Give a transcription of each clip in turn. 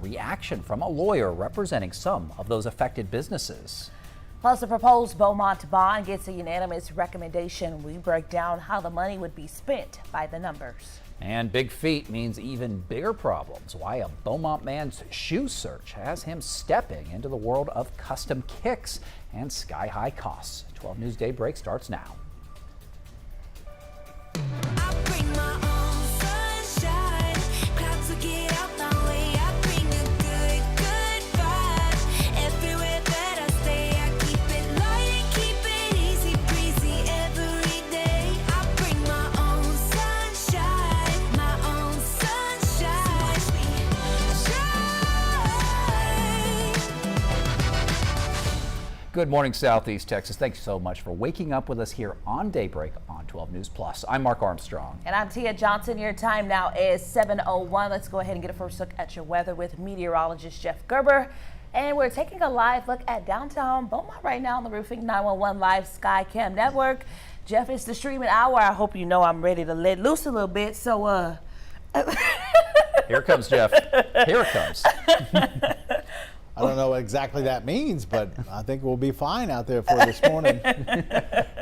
reaction from a lawyer representing some of those affected businesses. Plus, the proposed Beaumont bond gets a unanimous recommendation. We break down how the money would be spent by the numbers. And big feet means even bigger problems. Why a Beaumont man's shoe search has him stepping into the world of custom kicks and sky-high costs. 12 News Daybreak starts now. Good morning, Southeast Texas. Thanks so much for waking up with us here on Daybreak on 12 News Plus. I'm Mark Armstrong. And I'm Tia Johnson. Your time now is 7:01. Let's go ahead and get a first look at your weather with meteorologist Jeff Gerber. And we're taking a live look at downtown Beaumont right now on the Roofing 911 Live Skycam Network. Jeff, it's the streaming hour. I hope you know I'm ready to let loose a little bit. So, Here it comes, Jeff. Here it comes. I don't know what exactly that means, but I think we'll be fine out there for this morning.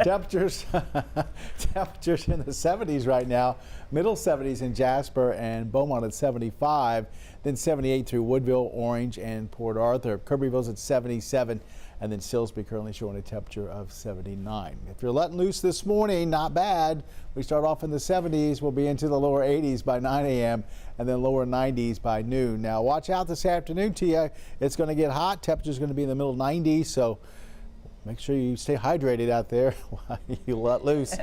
Temperatures in the 70s right now. Middle 70s in Jasper and Beaumont at 75. Then 78 through Woodville, Orange, and Port Arthur. Kirbyville's at 77. And then Silsbee currently showing a temperature of 79. If you're letting loose this morning, not bad. We start off in the 70s. We'll be into the lower 80s by 9 a.m. and then lower 90s by noon. Now watch out this afternoon, Tia. It's going to get hot. Temperature's going to be in the middle 90s. So make sure you stay hydrated out there while you let loose.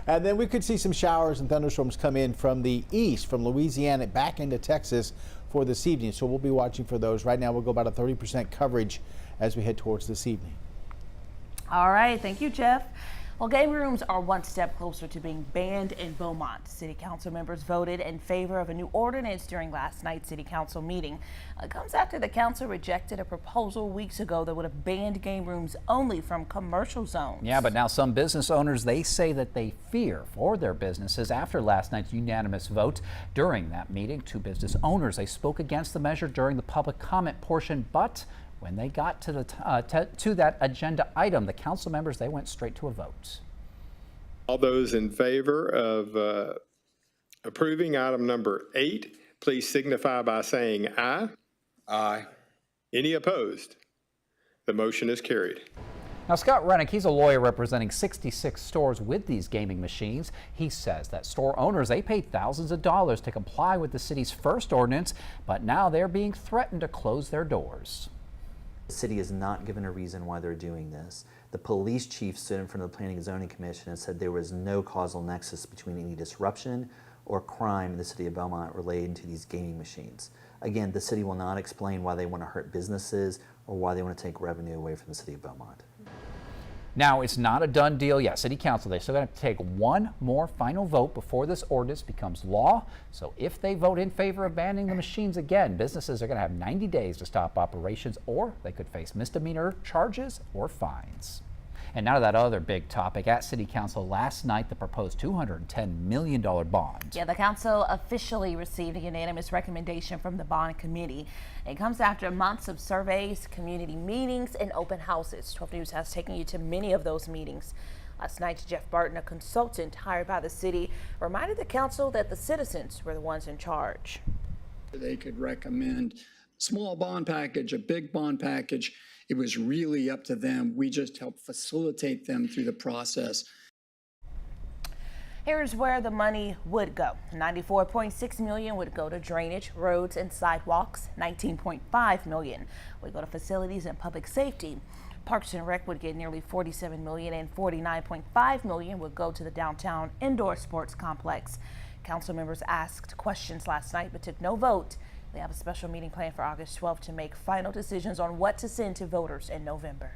And then we could see some showers and thunderstorms come in from the east, from Louisiana back into Texas for this evening. So we'll be watching for those. Right now we'll go about a 30% coverage as we head towards this evening. All right, thank you, Jeff. Well, game rooms are one step closer to being banned in Beaumont. City council members voted in favor of a new ordinance during last night's city council meeting. It comes after the council rejected a proposal weeks ago that would have banned game rooms only from commercial zones. Yeah, but now some business owners, they say that they fear for their businesses after last night's unanimous vote. During that meeting, two business owners, they spoke against the measure during the public comment portion, but when they got to that agenda item, the council members, they went straight to a vote. All those in favor of approving item number 8, please signify by saying aye. Aye. Any opposed? The motion is carried. Now, Scott Rennick, he's a lawyer representing 66 stores with these gaming machines. He says that store owners, they paid thousands of dollars to comply with the city's first ordinance, but now they're being threatened to close their doors. The city is not given a reason why they're doing this. The police chief stood in front of the Planning and Zoning Commission and said there was no causal nexus between any disruption or crime in the city of Beaumont related to these gaming machines. Again, the city will not explain why they want to hurt businesses or why they want to take revenue away from the city of Beaumont. Now, it's not a done deal yet. City Council, they're still going to take one more final vote before this ordinance becomes law. So if they vote in favor of banning the machines again, businesses are going to have 90 days to stop operations, or they could face misdemeanor charges or fines. And now to that other big topic. At City Council last night, the proposed $210 million bond. Yeah, the council officially received a unanimous recommendation from the bond committee. It comes after months of surveys, community meetings, and open houses. 12 News has taken you to many of those meetings. Last night, Jeff Barton, a consultant hired by the city, reminded the council that the citizens were the ones in charge. They could recommend a small bond package, a big bond package. It was really up to them. We just helped facilitate them through the process. Here's where the money would go. $94.6 million would go to drainage, roads, and sidewalks. $19.5 million would go to facilities and public safety. Parks and Rec would get nearly $47 million, and $49.5 million would go to the downtown indoor sports complex. Council members asked questions last night but took no vote. They have a special meeting planned for August 12th to make final decisions on what to send to voters in November.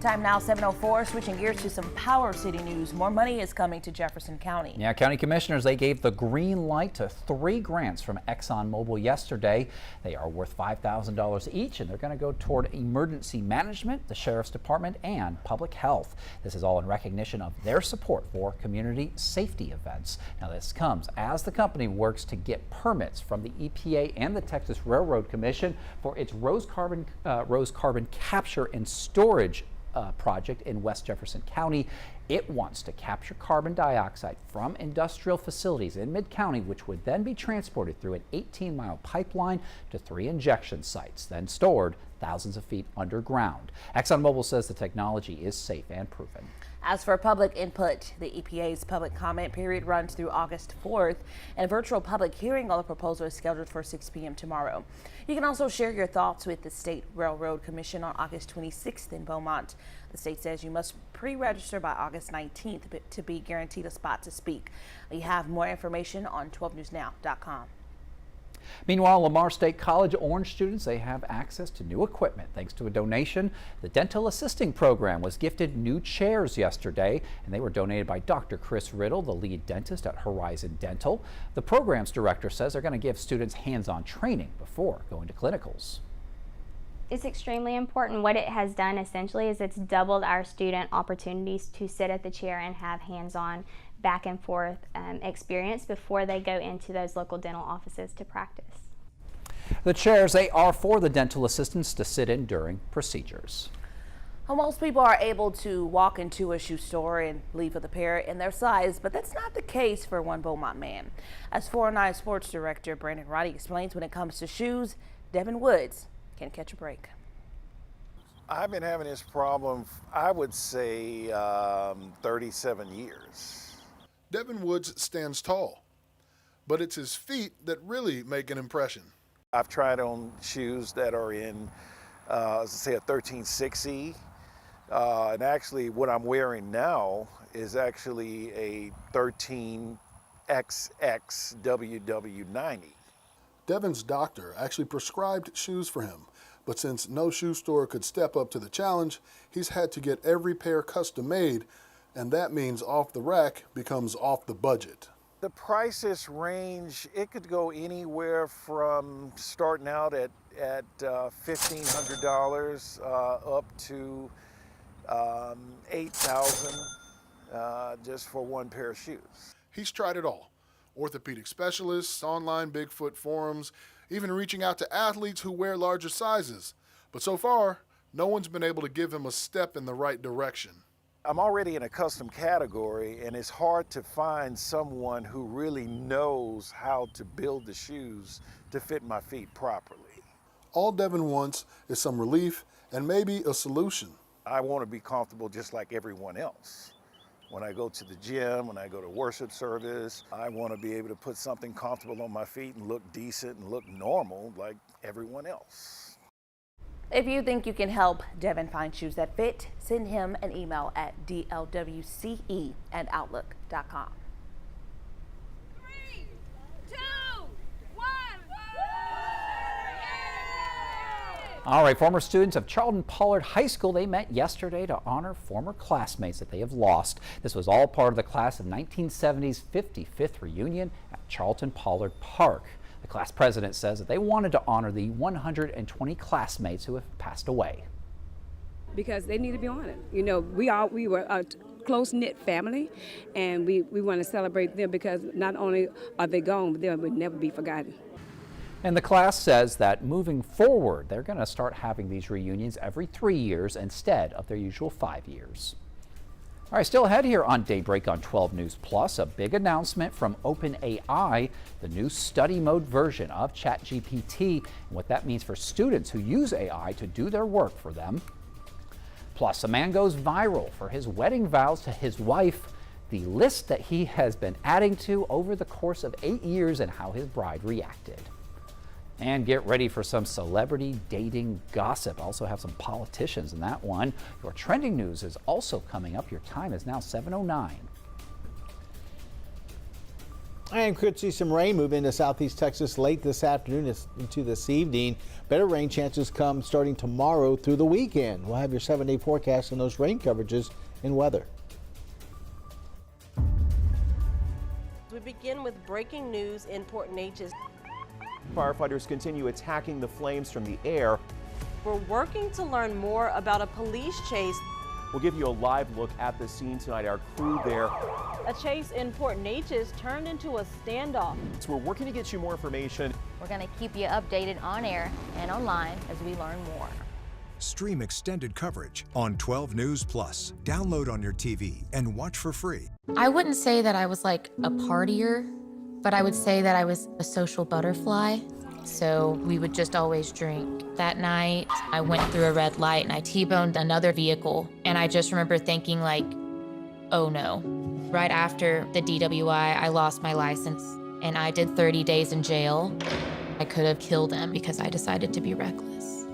Time now 7:04. Switching gears to some Power City news. More money is coming to Jefferson County. Yeah, county commissioners, they gave the green light to 3 grants from ExxonMobil yesterday. They are worth $5,000 each, and they're going to go toward emergency management, the sheriff's department, and public health. This is all in recognition of their support for community safety events. Now, this comes as the company works to get permits from the EPA and the Texas Railroad Commission for its rose carbon capture and storage project in West Jefferson County. It wants to capture carbon dioxide from industrial facilities in Mid-County, which would then be transported through an 18-mile pipeline to 3 injection sites, then stored thousands of feet underground. ExxonMobil says the technology is safe and proven. As for public input, the EPA's public comment period runs through August 4th, and a virtual public hearing on the proposal is scheduled for 6 p.m. tomorrow. You can also share your thoughts with the State Railroad Commission on August 26th in Beaumont. The state says you must pre-register by August 19th to be guaranteed a spot to speak. You have more information on 12newsnow.com. Meanwhile, Lamar State College Orange students, they have access to new equipment thanks to a donation. The Dental Assisting Program was gifted new chairs yesterday, and they were donated by Dr. Chris Riddle, the lead dentist at Horizon Dental. The program's director says they're going to give students hands-on training before going to clinicals. It's extremely important. What it has done essentially is it's doubled our student opportunities to sit at the chair and have hands-on back and forth experience before they go into those local dental offices to practice. The chairs, they are for the dental assistants to sit in during procedures. Well, most people are able to walk into a shoe store and leave with a pair in their size, but that's not the case for one Beaumont man. As 409 Sports Director Brandon Roddy explains, when it comes to shoes, Devin Woods can catch a break. I've been having this problem, I would say, 37 years. Devin Woods stands tall, but it's his feet that really make an impression. I've tried on shoes that are in, let's say, a 13.6E, and actually what I'm wearing now is actually a 13XX WW90. Devin's doctor actually prescribed shoes for him, but since no shoe store could step up to the challenge, he's had to get every pair custom made, and that means off the rack becomes off the budget. The prices range, it could go anywhere from starting out at $1,500 up to $8,000 just for one pair of shoes. He's tried it all. Orthopedic specialists, online Bigfoot forums, even reaching out to athletes who wear larger sizes. But so far, no one's been able to give him a step in the right direction. I'm already in a custom category, and it's hard to find someone who really knows how to build the shoes to fit my feet properly. All Devin wants is some relief and maybe a solution. I want to be comfortable just like everyone else. When I go to the gym, when I go to worship service, I want to be able to put something comfortable on my feet and look decent and look normal like everyone else. If you think you can help Devin find shoes that fit, send him an email at dlwce@outlook.com. 3, 2, 1. All right, former students of Charlton Pollard High School, they met yesterday to honor former classmates that they have lost. This was all part of the class of 1970's 55th reunion at Charlton Pollard Park. The class president says that they wanted to honor the 120 classmates who have passed away. Because they need to be honored. You know, we were a close-knit family, and we want to celebrate them because not only are they gone, but they will never be forgotten. And the class says that moving forward, they're going to start having these reunions every 3 years instead of their usual 5 years. All right, still ahead here on Daybreak on 12 News Plus, a big announcement from OpenAI, the new study mode version of ChatGPT, and what that means for students who use AI to do their work for them. Plus, a man goes viral for his wedding vows to his wife, the list that he has been adding to over the course of 8 years, and how his bride reacted. And get ready for some celebrity dating gossip. Also have some politicians in that one. Your trending news is also coming up. Your time is now 7:09. And could see some rain move into southeast Texas late this afternoon into this evening. Better rain chances come starting tomorrow through the weekend. We'll have your 7-day forecast and those rain coverages and weather. We begin with breaking news in Port Neches. Firefighters continue attacking the flames from the air. We're working to learn more about a police chase. We'll give you a live look at the scene tonight. Our crew there. A chase in Port Neches turned into a standoff. So we're working to get you more information. We're going to keep you updated on air and online as we learn more. Stream extended coverage on 12 News Plus. Download on your TV and watch for free. I wouldn't say that I was like a partier, but I would say that I was a social butterfly. So we would just always drink. That night, I went through a red light and I T-boned another vehicle. And I just remember thinking like, oh no. Right after the DWI, I lost my license and I did 30 days in jail. I could have killed him because I decided to be reckless.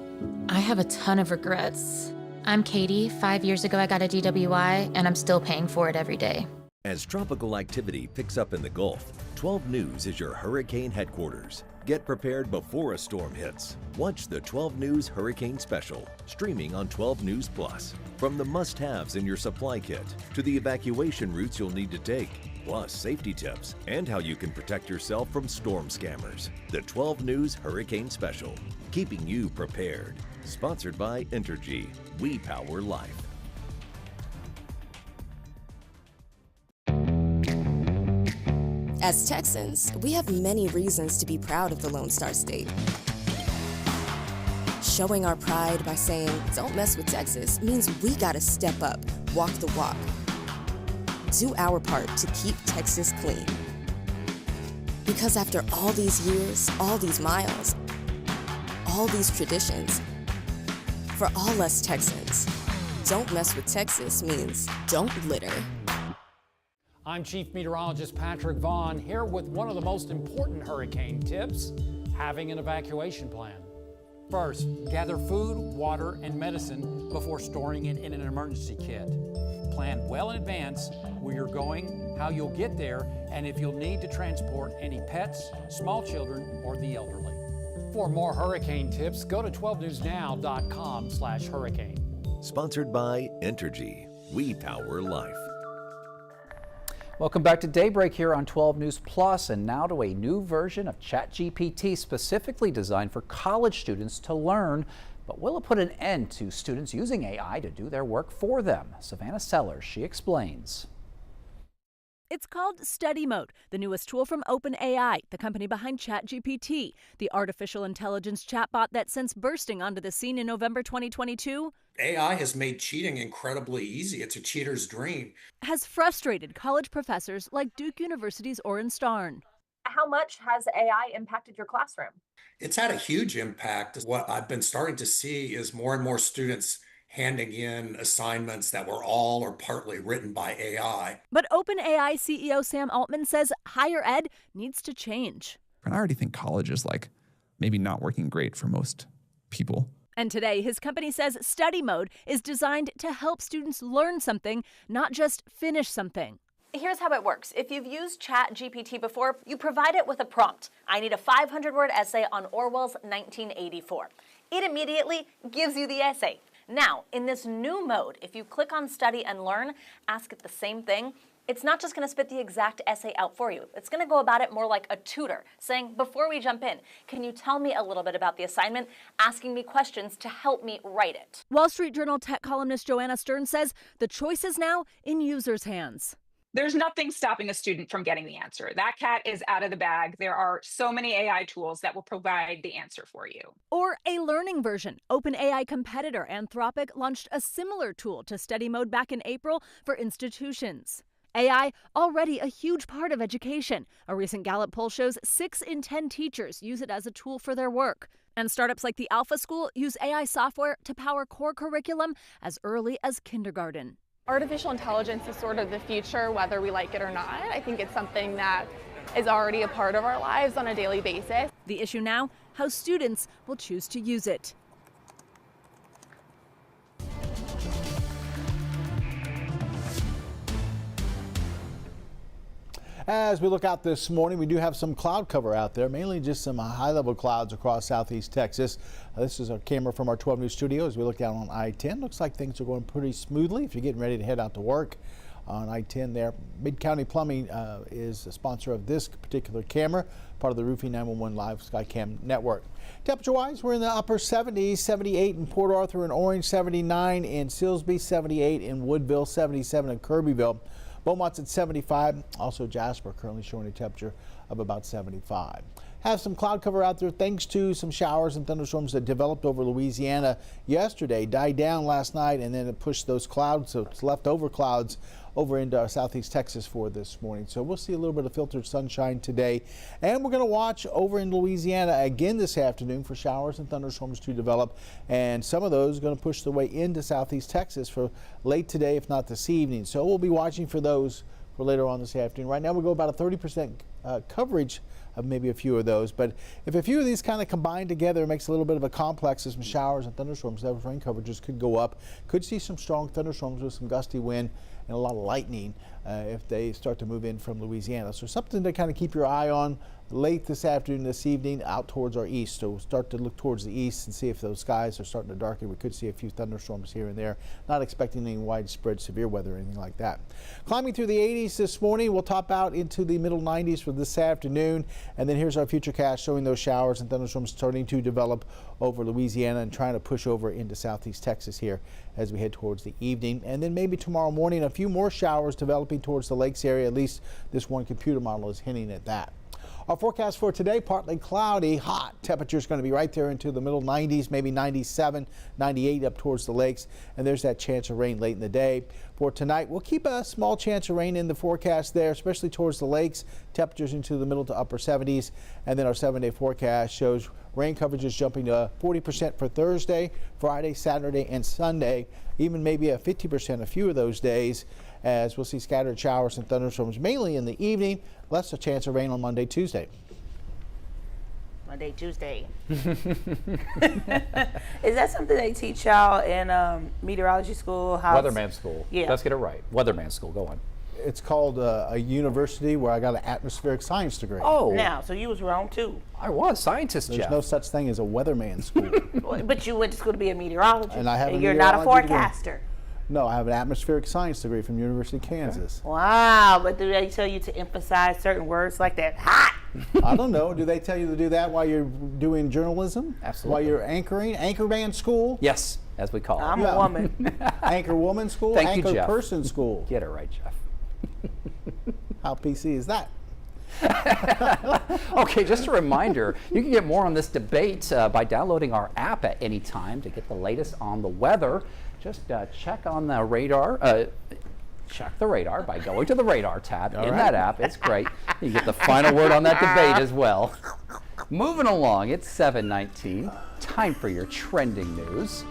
I have a ton of regrets. I'm Katie. 5 years ago, I got a DWI and I'm still paying for it every day. As tropical activity picks up in the Gulf, 12 News is your hurricane headquarters. Get prepared before a storm hits. Watch the 12 News Hurricane Special, streaming on 12 News Plus. From the must-haves in your supply kit to the evacuation routes you'll need to take, plus safety tips and how you can protect yourself from storm scammers. The 12 News Hurricane Special, keeping you prepared. Sponsored by Entergy. We power life. As Texans, we have many reasons to be proud of the Lone Star State. Showing our pride by saying, don't mess with Texas, means we gotta step up, walk the walk. Do our part to keep Texas clean. Because after all these years, all these miles, all these traditions, for all us Texans, don't mess with Texas means don't litter. I'm Chief Meteorologist Patrick Vaughn here with one of the most important hurricane tips, having an evacuation plan. First, gather food, water, and medicine before storing it in an emergency kit. Plan well in advance where you're going, how you'll get there, and if you'll need to transport any pets, small children, or the elderly. For more hurricane tips, go to 12newsnow.com/hurricane. Sponsored by Entergy. We power life. Welcome back to Daybreak here on 12 News Plus, and now to a new version of ChatGPT specifically designed for college students to learn. But will it put an end to students using AI to do their work for them? Savannah Sellers, she explains. It's called Study Mode, the newest tool from OpenAI, the company behind ChatGPT, the artificial intelligence chatbot that since bursting onto the scene in November 2022, AI has made cheating incredibly easy. It's a cheater's dream. Has frustrated college professors like Duke University's Oren Starn. How much has AI impacted your classroom? It's had a huge impact. What I've been starting to see is more and more students handing in assignments that were all or partly written by AI. But OpenAI CEO Sam Altman says higher ed needs to change. And I already think college is like maybe not working great for most people. And today, his company says Study Mode is designed to help students learn something, not just finish something. Here's how it works. If you've used ChatGPT before, you provide it with a prompt. I need a 500-word essay on Orwell's 1984. It immediately gives you the essay. Now, in this new mode, if you click on Study and Learn, ask it the same thing, it's not just going to spit the exact essay out for you. It's going to go about it more like a tutor, saying, before we jump in, can you tell me a little bit about the assignment, asking me questions to help me write it. Wall Street Journal tech columnist Joanna Stern says the choice is now in users' hands. There's nothing stopping a student from getting the answer. That cat is out of the bag. There are so many AI tools that will provide the answer for you. Or a learning version. OpenAI competitor Anthropic launched a similar tool to Study Mode back in April for institutions. AI already a huge part of education. A recent Gallup poll shows 6 in 10 teachers use it as a tool for their work. And startups like the Alpha School use AI software to power core curriculum as early as kindergarten. Artificial intelligence is sort of the future, whether we like it or not. I think it's something that is already a part of our lives on a daily basis. The issue now, how students will choose to use it. As we look out this morning, we do have some cloud cover out there, mainly just some high-level clouds across southeast Texas. This is a camera from our 12 News studio as we look down on I-10. Looks like things are going pretty smoothly if you're getting ready to head out to work on I-10 there. Mid-County Plumbing is the sponsor of this particular camera, part of the Roofing 911 Live Skycam network. Temperature-wise, we're in the upper 70s, 78 in Port Arthur and Orange, 79 in Silsbee, 78 in Woodville, 77 in Kirbyville. Beaumont's at 75. Also Jasper currently showing a temperature of about 75. Have some cloud cover out there thanks to some showers and thunderstorms that developed over Louisiana yesterday, died down last night, and then it pushed those clouds, so it's leftover clouds over into southeast Texas for this morning. So we'll see a little bit of filtered sunshine today. And we're going to watch over in Louisiana again this afternoon for showers and thunderstorms to develop. And some of those are going to push their way into southeast Texas for late today, if not this evening. So we'll be watching for those for later on this afternoon. Right now we go about a 30% coverage of maybe a few of those. But if a few of these kind of combine together, it makes a little bit of a complex of some showers and thunderstorms. Those rain coverages could go up. Could see some strong thunderstorms with some gusty wind and a lot of lightning if they start to move in from Louisiana. So something to kind of keep your eye on late this afternoon, this evening, out towards our east. So we'll start to look towards the east and see if those skies are starting to darken. We could see a few thunderstorms here and there. Not expecting any widespread severe weather or anything like that. Climbing through the 80s this morning. We'll top out into the middle 90s for this afternoon. And then here's our futurecast showing those showers and thunderstorms starting to develop over Louisiana and trying to push over into southeast Texas here as we head towards the evening. And then maybe tomorrow morning, a few more showers developing towards the lakes area. At least this one computer model is hinting at that. Our forecast for today, partly cloudy, hot. Temperature's going to be right there into the middle 90s, maybe 97, 98 up towards the lakes. And there's that chance of rain late in the day. For tonight, we'll keep a small chance of rain in the forecast there, especially towards the lakes. Temperatures into the middle to upper 70s. And then our 7-day forecast shows rain coverage is jumping to 40% for Thursday, Friday, Saturday, and Sunday. Even maybe a 50% a few of those days, as we'll see scattered showers and thunderstorms mainly in the evening. Less a chance of rain on Monday, Tuesday. Monday, Tuesday. Is that something they teach y'all in meteorology school? Weatherman school. Yeah. Let's get it right. Weatherman school. Go on. It's called a university where I got an atmospheric science degree. Oh. Now, so you was wrong too. I was scientist, There's Jeff. no such thing as a weatherman school. But you went to school to be a meteorologist. And I have a you're not a meteorology degree. forecaster. No, I have an atmospheric science degree from University of Kansas. Wow, but do they tell you to emphasize certain words like that? Hot! I don't know. Do they tell you to do that while you're doing journalism? Absolutely. While you're anchoring? Anchorman school? Yes, as we call it. I'm a woman. Anchor woman school? Thank you, Anchor Jeff. person school? Get it right, Jeff. How PC is that? Okay, just a reminder, you can get more on this debate by downloading our app at any time to get the latest on the weather. Just check on the radar. Check the radar by going to the radar tab in that app. It's great. You get the final word on that debate as well. Moving along, it's 7:19. Time for your trending news.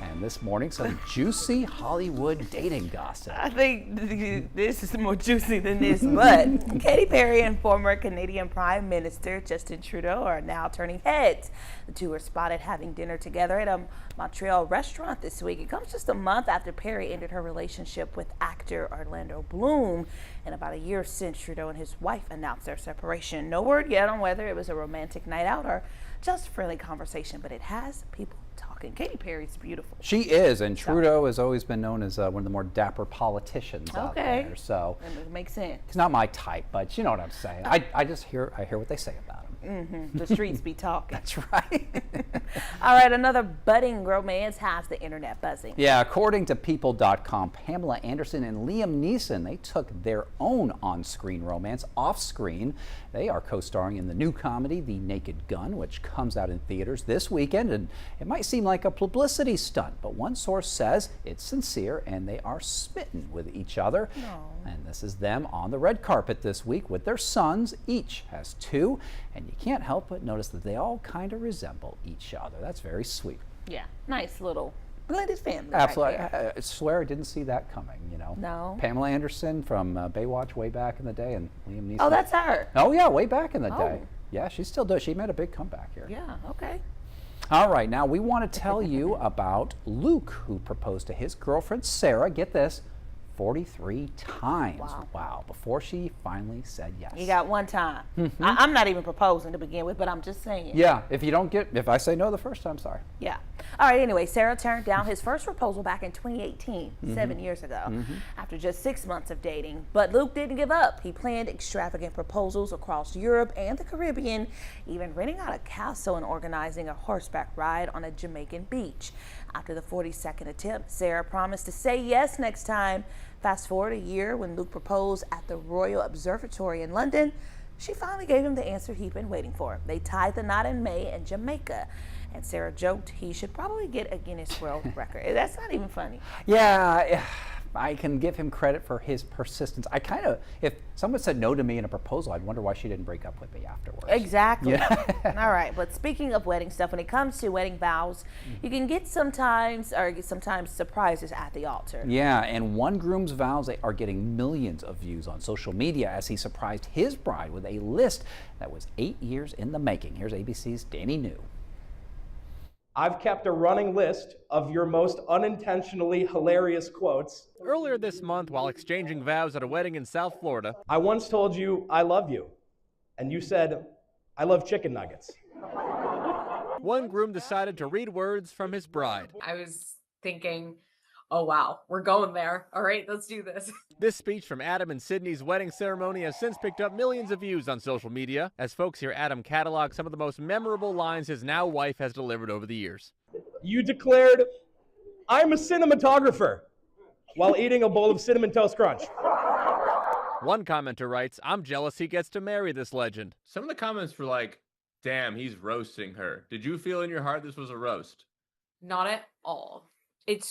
And this morning, some juicy Hollywood dating gossip. I think this is more juicy than this, but Katy Perry and former Canadian Prime Minister Justin Trudeau are now turning heads. The two were spotted having dinner together at a Montreal restaurant this week. It comes just a month after Perry ended her relationship with actor Orlando Bloom, and about a year since Trudeau and his wife announced their separation. No word yet on whether it was a romantic night out or just friendly conversation, but it has people talking. Katy Perry's beautiful. She is, and Trudeau has always been known as one of the more dapper politicians out there. So it makes sense. he's not my type, but you know what I'm saying. I just hear what they say about him. The streets be talking. That's right. All right, another budding romance has the internet buzzing. Yeah, according to People.com, Pamela Anderson and Liam Neeson, they took their own on-screen romance off-screen. They are co-starring in the new comedy, The Naked Gun, which comes out in theaters this weekend, and it might seem like a publicity stunt, but one source says it's sincere and they are smitten with each other. And this is them on the red carpet this week with their sons. Each has 2, and you can't help but notice that they all kind of resemble each other. That's very sweet. Yeah, nice little blended family. Absolutely. Right there. I swear I didn't see that coming, you know. No. Pamela Anderson from Baywatch way back in the day, and Liam Neeson. Oh, that's her. Oh, yeah, way back in the day. Oh. Yeah, she still does. She made a big comeback here. Yeah, okay. All right, now we want to tell you about Luke, who proposed to his girlfriend, Sarah, get this, 43 times. Wow. Before she finally said yes. You got one time. I'm not even proposing to begin with, but I'm just saying. Yeah, if I say no the first time, sorry. Yeah. All right, anyway, Sarah turned down his first proposal back in 2018, 7 years ago, after just 6 months of dating. But Luke didn't give up. He planned extravagant proposals across Europe and the Caribbean, even renting out a castle and organizing a horseback ride on a Jamaican beach. After the 42nd attempt, Sarah promised to say yes next time. Fast forward a year when Luke proposed at the Royal Observatory in London, she finally gave him the answer he'd been waiting for. They tied the knot in May in Jamaica, and Sarah joked he should probably get a Guinness World Record. That's not even funny. Yeah, I can give him credit for his persistence. If someone said no to me in a proposal, I'd wonder why she didn't break up with me afterwards. Exactly. Yeah. All right, but speaking of wedding stuff, when it comes to wedding vows, you can get sometimes surprises at the altar. Yeah, and one groom's vows are getting millions of views on social media as he surprised his bride with a list that was 8 years in the making. Here's ABC's Danny New. I've kept a running list of your most unintentionally hilarious quotes. Earlier this month, while exchanging vows at a wedding in South Florida, I once told you I love you, and you said, I love chicken nuggets. one groom decided to read words from his bride. I was thinking, oh wow, we're going there. All right, let's do this. This speech from Adam and Sydney's wedding ceremony has since picked up millions of views on social media as folks hear Adam catalog some of the most memorable lines his now wife has delivered over the years. You declared, I'm a cinematographer, while eating a bowl of Cinnamon Toast Crunch. One commenter writes, I'm jealous he gets to marry this legend. Some of the comments were like, damn, he's roasting her. Did you feel in your heart this was a roast? Not at all. It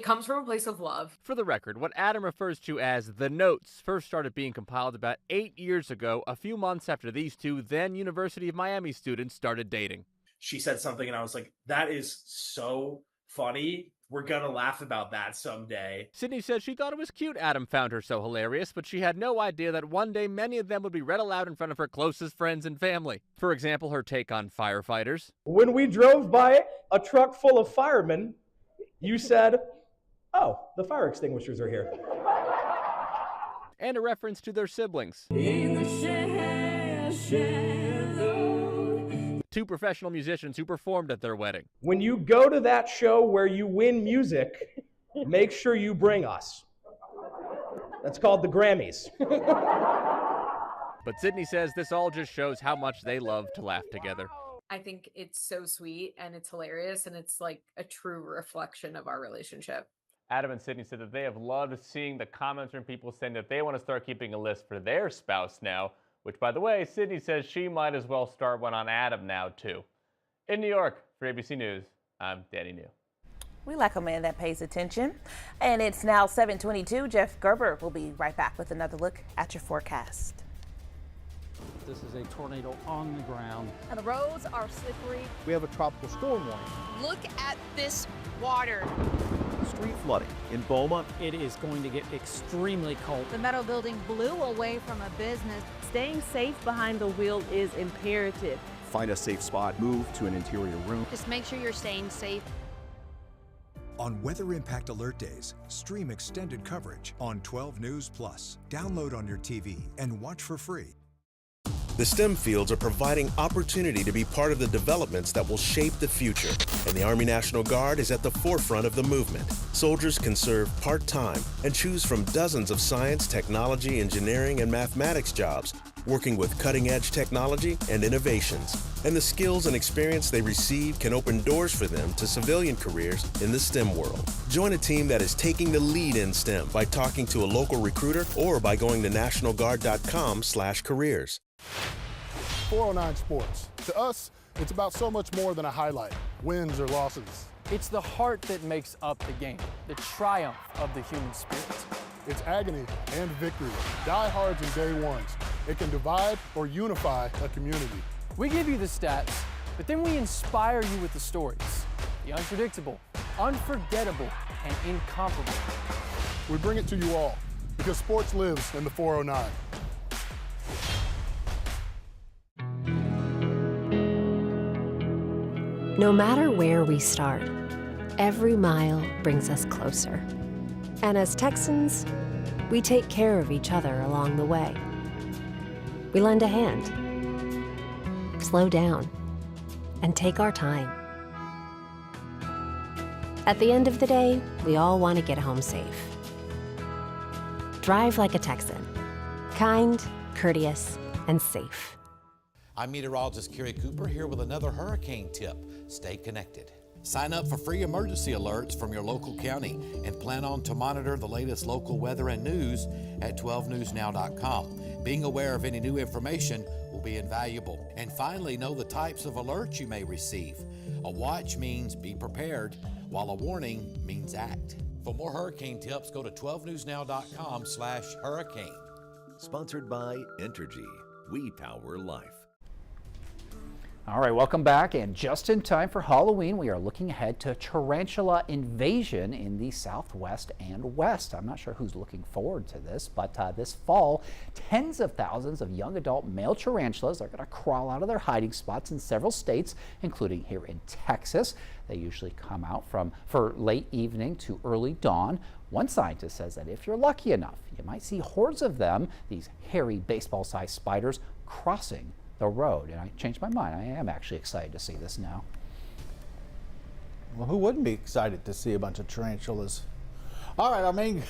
comes from a place of love. For the record, what Adam refers to as the notes first started being compiled about 8 years ago, a few months after these two then University of Miami students started dating. She said something and I was like, that is so funny. We're gonna laugh about that someday. Sydney says she thought it was cute Adam found her so hilarious, but she had no idea that one day many of them would be read aloud in front of her closest friends and family. For example, her take on firefighters. When we drove by a truck full of firemen, you said, oh, the fire extinguishers are here. And a reference to their siblings. Two professional musicians who performed at their wedding. When you go to that show where you win music, make sure you bring us. That's called the Grammys. But Sydney says this all just shows how much they love to laugh together. I think it's so sweet and it's hilarious and it's like a true reflection of our relationship. Adam and Sydney said that they have loved seeing the comments from people saying that they want to start keeping a list for their spouse now, which, by the way, Sydney says she might as well start one on Adam now, too. In New York, for ABC News, I'm Danny New. We like a man that pays attention. And it's now 7:22. Jeff Gerber will be right back with another look at your forecast. This is a tornado on the ground. And the roads are slippery. We have a tropical storm warning. Look at this water. Street flooding in Beaumont. It is going to get extremely cold. The metal building blew away from a business. Staying safe behind the wheel is imperative. Find a safe spot, move to an interior room. Just make sure you're staying safe. On Weather Impact Alert Days, stream extended coverage on 12 News Plus. Download on your TV and watch for free. The STEM fields are providing opportunity to be part of the developments that will shape the future, and the Army National Guard is at the forefront of the movement. Soldiers can serve part-time and choose from dozens of science, technology, engineering, and mathematics jobs, working with cutting-edge technology and innovations. And the skills and experience they receive can open doors for them to civilian careers in the STEM world. Join a team that is taking the lead in STEM by talking to a local recruiter or by going to nationalguard.com/careers. 409 Sports. To us, it's about so much more than a highlight, wins or losses. It's the heart that makes up the game, the triumph of the human spirit. It's agony and victory, diehards and day ones. It can divide or unify a community. We give you the stats, but then we inspire you with the stories. The unpredictable, unforgettable, and incomparable. We bring it to you all because sports lives in the 409. No matter where we start, every mile brings us closer. And as Texans, we take care of each other along the way. We lend a hand, slow down, and take our time. At the end of the day, we all want to get home safe. Drive like a Texan. Kind, courteous, and safe. I'm meteorologist Kerry Cooper here with another hurricane tip. Stay connected. Sign up for free emergency alerts from your local county and plan on to monitor the latest local weather and news at 12newsnow.com. Being aware of any new information will be invaluable. And finally, know the types of alerts you may receive. A watch means be prepared, while a warning means act. For more hurricane tips, go to 12newsnow.com/hurricane. Sponsored by Entergy. We power life. All right, welcome back, and just in time for Halloween, we are looking ahead to tarantula invasion in the Southwest and West. I'm not sure who's looking forward to this, but this fall, tens of thousands of young adult male tarantulas are going to crawl out of their hiding spots in several states, including here in Texas. They usually come out for late evening to early dawn. One scientist says that if you're lucky enough, you might see hordes of them, these hairy baseball-sized spiders, crossing the road. And I changed my mind. I am actually excited to see this now. Well, who wouldn't be excited to see a bunch of tarantulas? All right, our main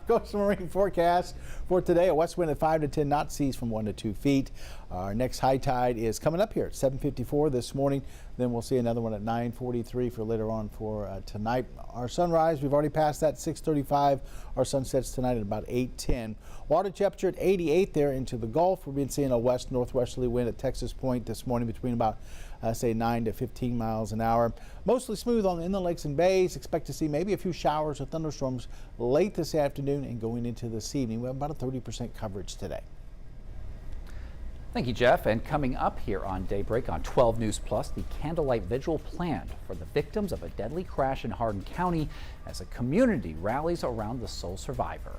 coastal marine forecast for today: a west wind at 5 to 10 knots, seas from 1 to 2 feet. Our next high tide is coming up here at 7:54 this morning. Then we'll see another one at 9:43 for later on for tonight. Our sunrise, we've already passed that, 6:35. Our sunsets tonight at about 8:10. Water temperature at 88 there into the Gulf. We've been seeing a west-northwesterly wind at Texas Point this morning between about say 9 to 15 miles an hour. Mostly smooth on the inland lakes and bays. Expect to see maybe a few showers or thunderstorms late this afternoon and going into this evening. We have about a 30% coverage today. Thank you, Jeff. And coming up here on Daybreak on 12 News Plus, the candlelight vigil planned for the victims of a deadly crash in Hardin County as a community rallies around the sole survivor.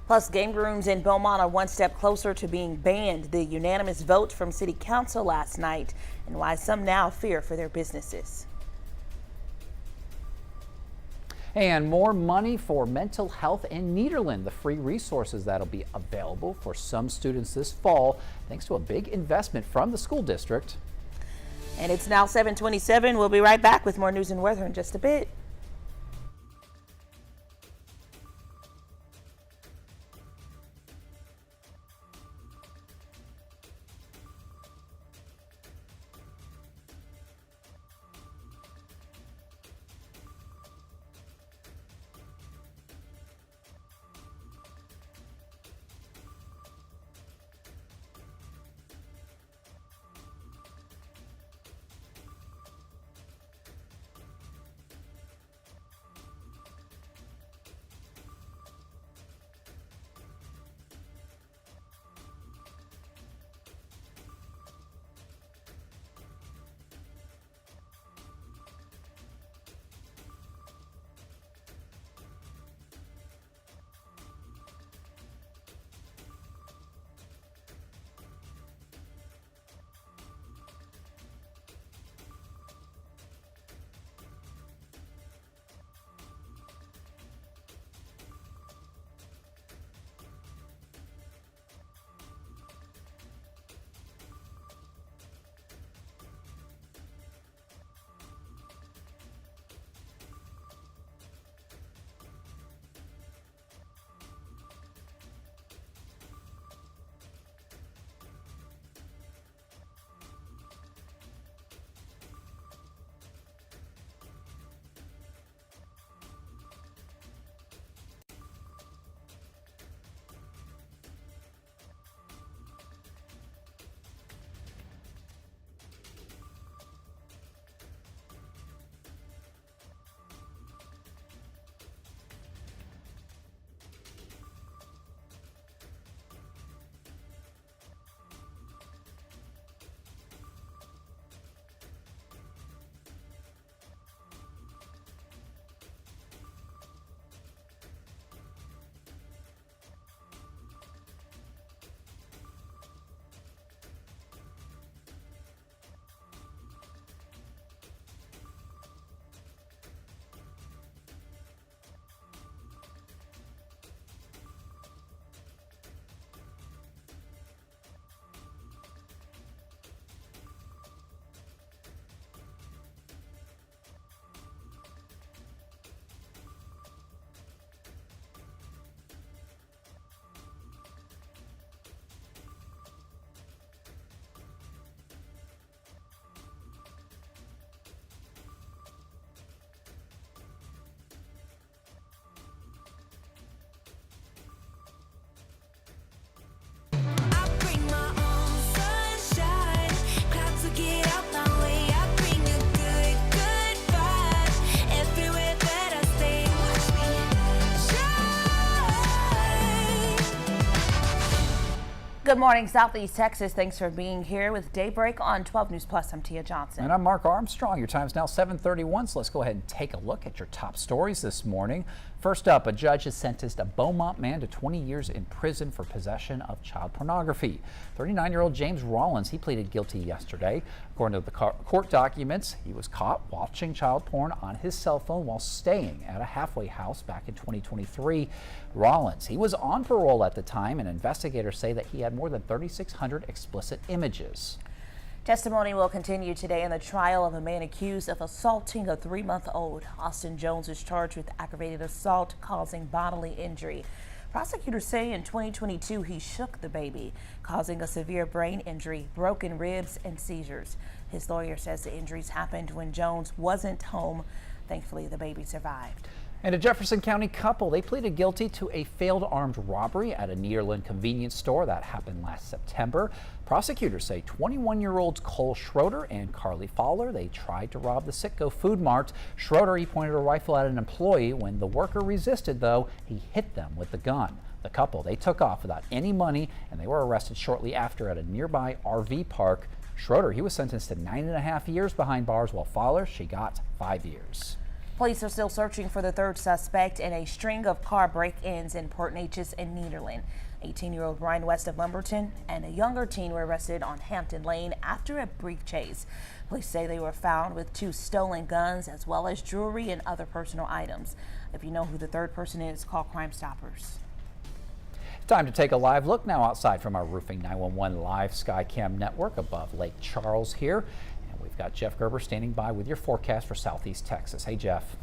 Plus, game rooms in Beaumont are one step closer to being banned. The unanimous vote from City Council last night, and why some now fear for their businesses. And more money for mental health in Nederland, the free resources that'll be available for some students this fall, thanks to a big investment from the school district. And it's now 7:27. We'll be right back with more news and weather in just a bit. Good morning, Southeast Texas. Thanks for being here with Daybreak on 12 News Plus. I'm Tia Johnson. And I'm Mark Armstrong. Your time's now 7:31, so let's go ahead and take a look at your top stories this morning. First up, a judge has sentenced a Beaumont man to 20 years in prison for possession of child pornography. 39-year-old James Rollins, he pleaded guilty yesterday. According to the court documents, he was caught watching child porn on his cell phone while staying at a halfway house back in 2023. Rollins, he was on parole at the time, and investigators say that he had more than 3,600 explicit images. Testimony will continue today in the trial of a man accused of assaulting a 3-month-old. Austin Jones is charged with aggravated assault causing bodily injury. Prosecutors say in 2022 he shook the baby, causing a severe brain injury, broken ribs, and seizures. His lawyer says the injuries happened when Jones wasn't home. Thankfully, the baby survived. And a Jefferson County couple, they pleaded guilty to a failed armed robbery at a Nederland convenience store that happened last September. Prosecutors say 21-year-olds Cole Schroeder and Carly Fowler, they tried to rob the Citgo Food Mart. Schroeder, he pointed a rifle at an employee. When the worker resisted, though, he hit them with the gun. The couple, they took off without any money, and they were arrested shortly after at a nearby RV park. Schroeder, he was sentenced to 9.5 years behind bars, while Fowler, she got 5 years. Police are still searching for the third suspect in a string of car break-ins in Port Neches and Nederland. 18-year-old Ryan West of Lumberton and a younger teen were arrested on Hampton Lane after a brief chase. Police say they were found with 2 stolen guns as well as jewelry and other personal items. If you know who the third person is, call Crime Stoppers. Time to take a live look now outside from our Roofing 911 live Skycam network above Lake Charles here. We've got Jeff Gerber standing by with your forecast for Southeast Texas. Hey, Jeff.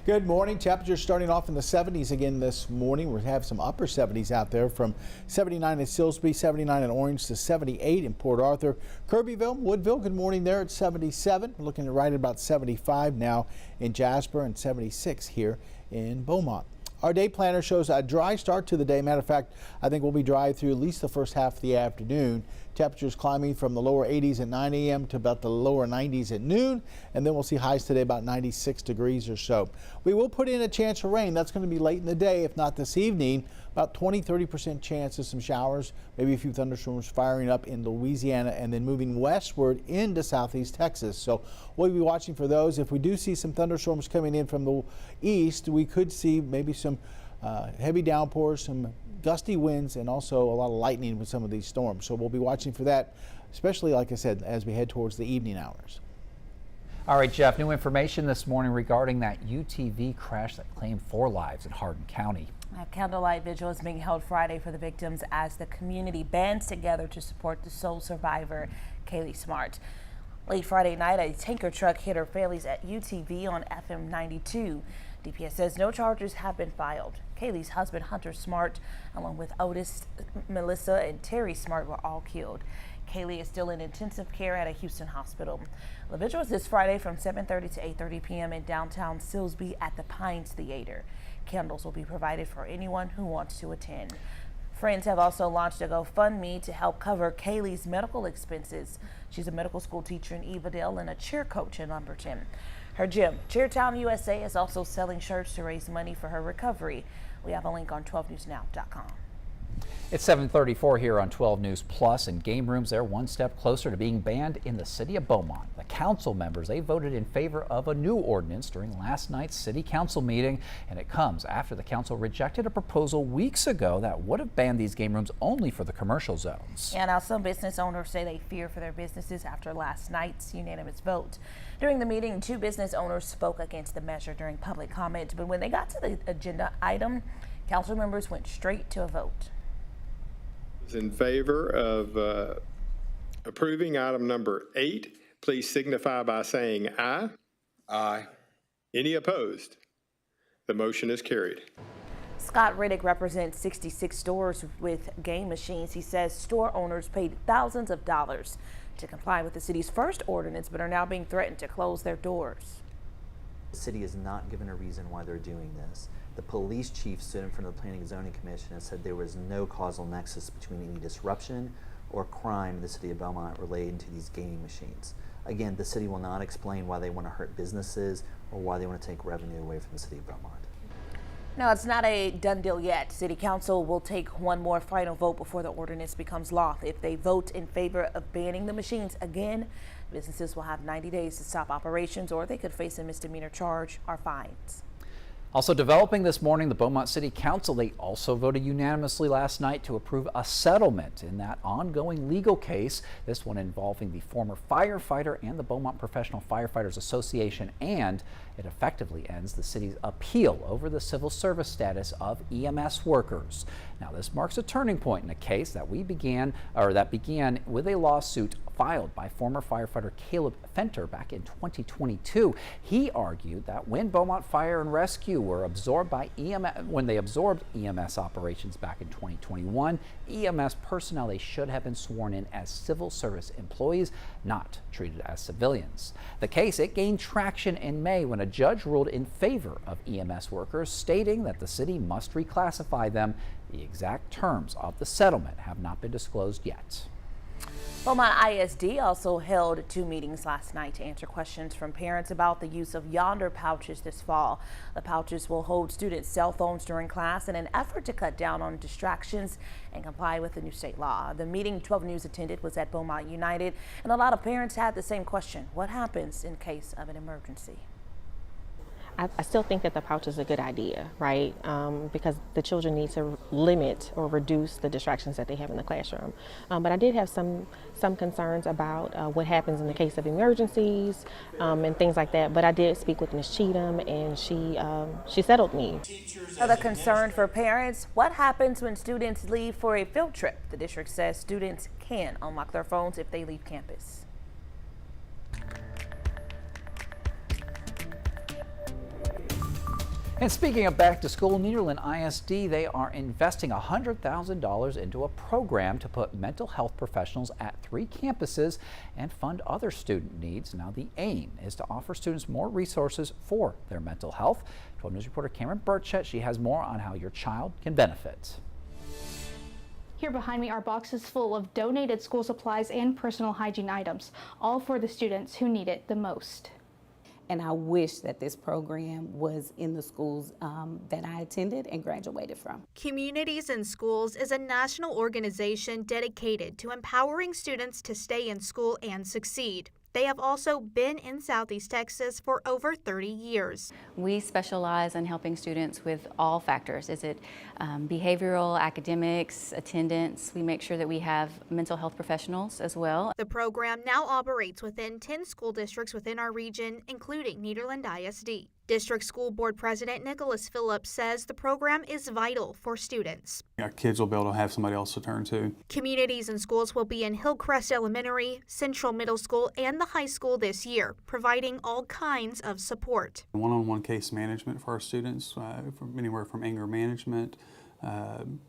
Good morning. Temperatures starting off in the 70s again this morning. We have some upper 70s out there, from 79 in Silsbee, 79 in Orange, to 78 in Port Arthur. Kirbyville, Woodville, good morning there at 77. We're looking at right at about 75 now in Jasper, and 76 here in Beaumont. Our day planner shows a dry start to the day. Matter of fact, I think we'll be dry through at least the first half of the afternoon. Temperatures climbing from the lower 80s at 9 a.m. to about the lower 90s at noon, and then we'll see highs today about 96 degrees or so. We will put in a chance of rain. That's going to be late in the day, if not this evening. About 20-30% chance of some showers, maybe a few thunderstorms firing up in Louisiana and then moving westward into Southeast Texas. So we'll be watching for those. If we do see some thunderstorms coming in from the east, we could see maybe some heavy downpours, some gusty winds, and also a lot of lightning with some of these storms. So we'll be watching for that, especially, like I said, as we head towards the evening hours. All right, Jeff, new information this morning regarding that UTV crash that claimed 4 lives in Hardin County. A candlelight vigil is being held Friday for the victims as the community bands together to support the sole survivor, Kaylee Smart. Late Friday night, a tanker truck hit her families at UTV on FM 92. DPS says no charges have been filed. Kaylee's husband, Hunter Smart, along with Otis, Melissa, and Terry Smart were all killed. Kaylee is still in intensive care at a Houston hospital. The vigil is this Friday from 7:30 to 8:30 p.m. in downtown Silsbee at the Pines Theater. Candles will be provided for anyone who wants to attend. Friends have also launched a GoFundMe to help cover Kaylee's medical expenses. She's a medical school teacher in Evadale and a cheer coach in Lumberton. Her gym, Cheertown USA, is also selling shirts to raise money for her recovery. We have a link on 12newsnow.com. It's 7:34 here on 12 News Plus, and game rooms, they're one step closer to being banned in the city of Beaumont. The council members, they voted in favor of a new ordinance during last night's city council meeting, and it comes after the council rejected a proposal weeks ago that would have banned these game rooms only for the commercial zones. Yeah, now some business owners say they fear for their businesses after last night's unanimous vote. During the meeting, 2 business owners spoke against the measure during public comment, but when they got to the agenda item, council members went straight to a vote. In favor of approving item number 8, please signify by saying aye. Aye. Any opposed? The motion is carried. Scott Riddick represents 66 stores with game machines. He says store owners paid thousands of dollars to comply with the city's first ordinance, but are now being threatened to close their doors. The city is not given a reason why they're doing this. The police chief stood in front of the Planning and Zoning Commission and said there was no causal nexus between any disruption or crime in the city of Beaumont related to these gaming machines. Again, the city will not explain why they want to hurt businesses or why they want to take revenue away from the city of Beaumont. No, it's not a done deal yet. City Council will take one more final vote before the ordinance becomes law. If they vote in favor of banning the machines again, businesses will have 90 days to stop operations, or they could face a misdemeanor charge or fines. Also developing this morning, the Beaumont City Council, they also voted unanimously last night to approve a settlement in that ongoing legal case, this one involving the former firefighter and the Beaumont Professional Firefighters Association, and it effectively ends the city's appeal over the civil service status of EMS workers. Now, this marks a turning point in a case that began with a lawsuit filed by former firefighter Caleb Fenter back in 2022. He argued that when Beaumont Fire and Rescue were absorbed by EMS operations back in 2021, EMS personnel, they should have been sworn in as civil service employees, not treated as civilians. The case, it gained traction in May when a judge ruled in favor of EMS workers, stating that the city must reclassify them. The exact terms of the settlement have not been disclosed yet. Beaumont ISD also held 2 meetings last night to answer questions from parents about the use of Yonder pouches this fall. The pouches will hold students' cell phones during class in an effort to cut down on distractions and comply with the new state law. The meeting 12 News attended was at Beaumont United, and a lot of parents had the same question: what happens in case of an emergency? I still think that the pouch is a good idea, right? Because the children need to limit or reduce the distractions that they have in the classroom. But I did have some concerns about what happens in the case of emergencies and things like that. But I did speak with Ms. Cheatham, and she settled me. Another concern for parents: what happens when students leave for a field trip? The district says students can unlock their phones if they leave campus. And speaking of back to school, Nederland ISD, they are investing $100,000 into a program to put mental health professionals at 3 campuses and fund other student needs. Now, the aim is to offer students more resources for their mental health. 12 News reporter Cameron Burchett, she has more on how your child can benefit. Here behind me are boxes full of donated school supplies and personal hygiene items, all for the students who need it the most. And I wish that this program was in the schools that I attended and graduated from. Communities in Schools is a national organization dedicated to empowering students to stay in school and succeed. They have also been in Southeast Texas for over 30 years. We specialize in helping students with all factors. Is it behavioral, academics, attendance? We make sure that we have mental health professionals as well. The program now operates within 10 school districts within our region, including Nederland ISD. District School Board President Nicholas Phillips says the program is vital for students. Our kids will be able to have somebody else to turn to. Communities and Schools will be in Hillcrest Elementary, Central Middle School, and the high school this year, providing all kinds of support. One-on-one case management for our students, from anywhere from anger management,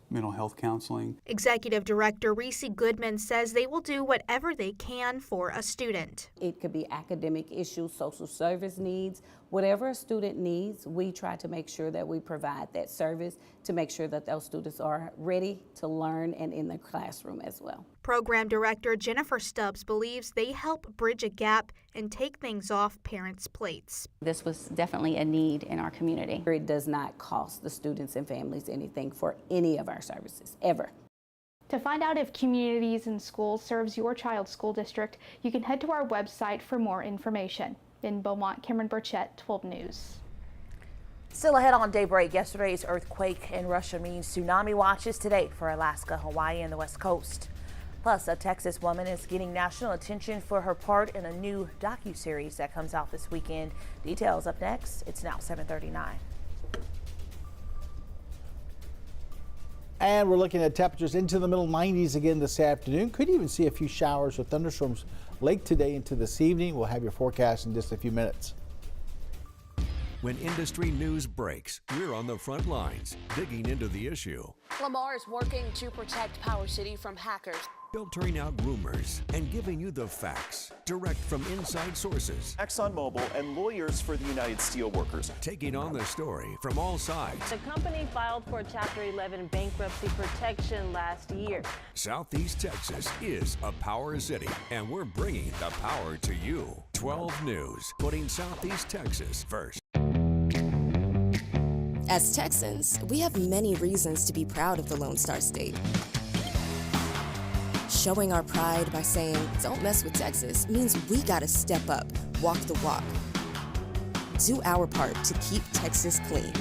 mental health counseling. Executive Director Reese Goodman says they will do whatever they can for a student. It could be academic issues, social service needs, whatever a student needs, we try to make sure that we provide that service to make sure that those students are ready to learn and in the classroom as well. Program Director Jennifer Stubbs believes they help bridge a gap and take things off parents' plates. This was definitely a need in our community. It does not cost the students and families anything for any of our services, ever. To find out if Communities in Schools serves your child's school district, you can head to our website for more information. In Beaumont, Cameron Burchett, 12 News. Still ahead on Daybreak, yesterday's earthquake in Russia means tsunami watches today for Alaska, Hawaii, and the West Coast. Plus, a Texas woman is getting national attention for her part in a new docuseries that comes out this weekend. Details up next. It's now 7:39. And we're looking at temperatures into the middle 90s again this afternoon. Could even see a few showers or thunderstorms late today into this evening. We'll have your forecast in just a few minutes. When industry news breaks, we're on the front lines, digging into the issue. Lamar is working to protect Power City from hackers, Filtering out rumors and giving you the facts, direct from inside sources. ExxonMobil and lawyers for the United Steelworkers. Taking on the story from all sides. The company filed for Chapter 11 bankruptcy protection last year. Southeast Texas is a power city, and we're bringing the power to you. 12 News, putting Southeast Texas first. As Texans, we have many reasons to be proud of the Lone Star State. Showing our pride by saying, "Don't mess with Texas," means we gotta step up, walk the walk. Do our part to keep Texas clean.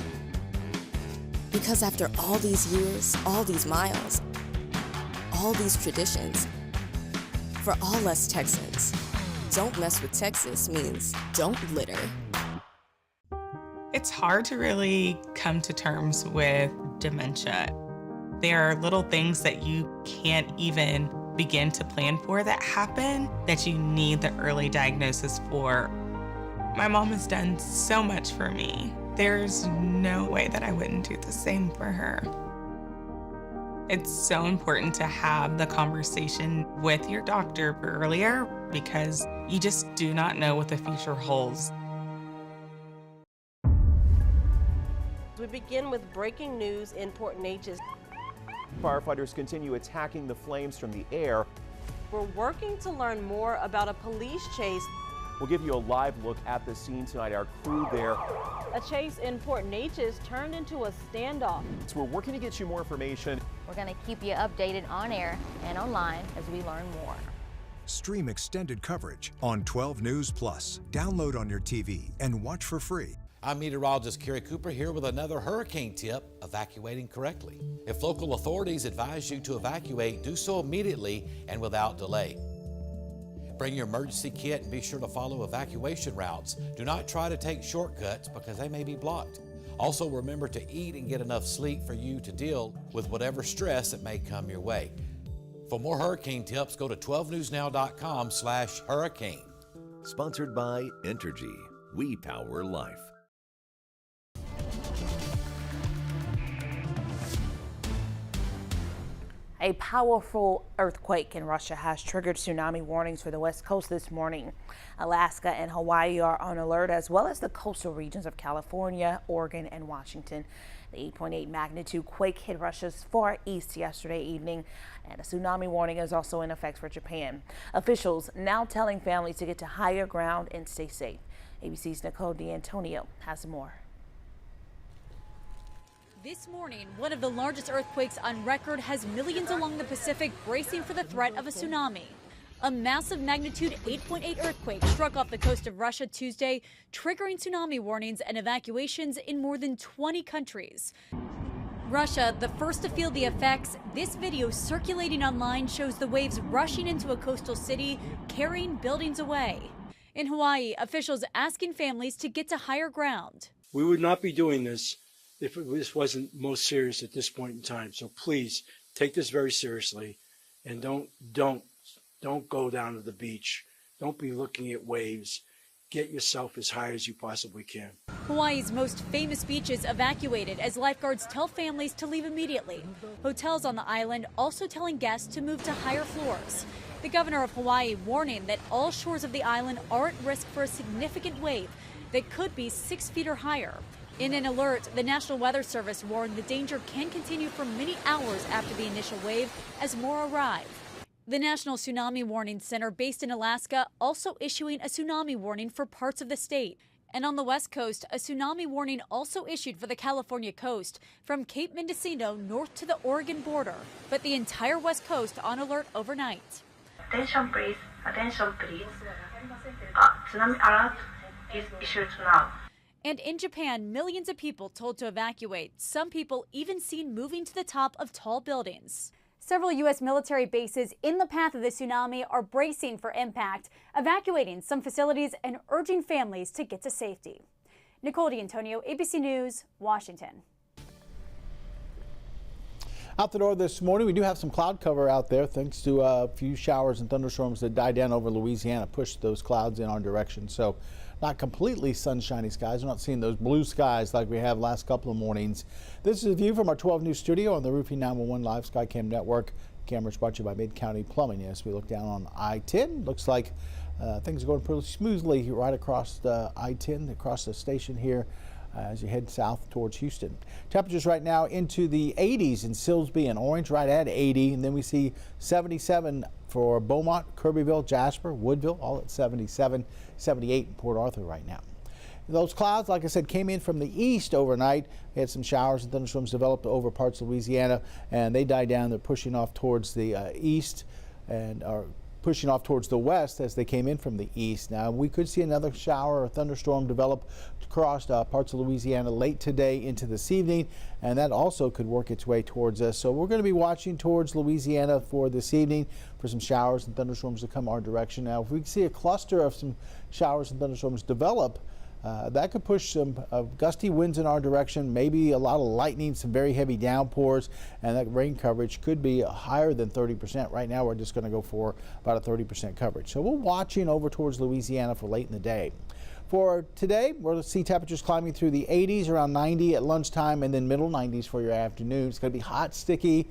Because after all these years, all these miles, all these traditions, for all us Texans, "Don't mess with Texas" means don't litter. It's hard to really come to terms with dementia. There are little things that you can't even begin to plan for that happen that you need the early diagnosis for. My mom has done so much for me. There's no way that I wouldn't do the same for her. It's so important to have the conversation with your doctor earlier because you just do not know what the future holds. We begin with breaking news in Port Neches. Firefighters continue attacking the flames from the air. We're working to learn more about a police chase. We'll give you a live look at the scene tonight. Our crew there. A chase in Port Neches turned into a standoff. So we're working to get you more information. We're going to keep you updated on air and online as we learn more. Stream extended coverage on 12 News Plus. Download on your TV and watch for free. I'm meteorologist Kerry Cooper here with another hurricane tip, evacuating correctly. If local authorities advise you to evacuate, do so immediately and without delay. Bring your emergency kit and be sure to follow evacuation routes. Do not try to take shortcuts because they may be blocked. Also remember to eat and get enough sleep for you to deal with whatever stress that may come your way. For more hurricane tips, go to 12newsnow.com/hurricane. Sponsored by Entergy. We power life. A powerful earthquake in Russia has triggered tsunami warnings for the West Coast this morning. Alaska and Hawaii are on alert, as well as the coastal regions of California, Oregon, and Washington. The 8.8 magnitude quake hit Russia's far east yesterday evening, and a tsunami warning is also in effect for Japan. Officials now telling families to get to higher ground and stay safe. ABC's Nicole D'Antonio has more. This morning, one of the largest earthquakes on record has millions along the Pacific bracing for the threat of a tsunami. A massive magnitude 8.8 earthquake struck off the coast of Russia Tuesday, triggering tsunami warnings and evacuations in more than 20 countries. Russia, the first to feel the effects, this video circulating online shows the waves rushing into a coastal city, carrying buildings away. In Hawaii, officials asking families to get to higher ground. We would not be doing this if this wasn't most serious at this point in time. So please take this very seriously and don't go down to the beach. Don't be looking at waves. Get yourself as high as you possibly can. Hawaii's most famous beaches evacuated as lifeguards tell families to leave immediately. Hotels on the island also telling guests to move to higher floors. The governor of Hawaii warning that all shores of the island are at risk for a significant wave that could be 6 feet or higher. In an alert, the National Weather Service warned the danger can continue for many hours after the initial wave as more arrive. The National Tsunami Warning Center, based in Alaska, also issuing a tsunami warning for parts of the state. And on the West Coast, a tsunami warning also issued for the California coast, from Cape Mendocino north to the Oregon border. But the entire West Coast on alert overnight. Attention please, attention please. Tsunami alert is issued now. And in Japan, millions of people told to evacuate, some people even seen moving to the top of tall buildings. Several U.S. military bases in the path of the tsunami are bracing for impact, evacuating some facilities and urging families to get to safety. Nicole D'Antonio, ABC News, Washington. Out the door this morning, we do have some cloud cover out there thanks to a few showers and thunderstorms that died down over Louisiana, pushed those clouds in our direction. So not completely sunshiny skies. We're not seeing those blue skies like we have last couple of mornings. This is a view from our 12 News studio on the Roofing 911 Live Skycam Network. Cameras brought to you by Mid-County Plumbing. As we look down on I-10, looks like things are going pretty smoothly right across the I-10, across the station here as you head south towards Houston. Temperatures right now into the 80s in Silsbee and Orange, right at 80. And then we see 77 for Beaumont, Kirbyville, Jasper, Woodville, all at 77, 78 in Port Arthur right now. Those clouds, like I said, came in from the east overnight. We had some showers and thunderstorms developed over parts of Louisiana, and they died down. They're pushing off towards the east and are pushing off towards the west as they came in from the east. Now, we could see another shower or thunderstorm develop across parts of Louisiana late today into this evening, and that also could work its way towards us. So we're going to be watching towards Louisiana for this evening for some showers and thunderstorms to come our direction. Now, if we see a cluster of some showers and thunderstorms develop, that could push some gusty winds in our direction, maybe a lot of lightning, some very heavy downpours, and that rain coverage could be higher than 30%. Right now, we're just going to go for about a 30% coverage. So we're watching over towards Louisiana for late in the day. For today, we'll see temperatures climbing through the 80s, around 90 at lunchtime, and then middle 90s for your afternoon. It's going to be hot, sticky.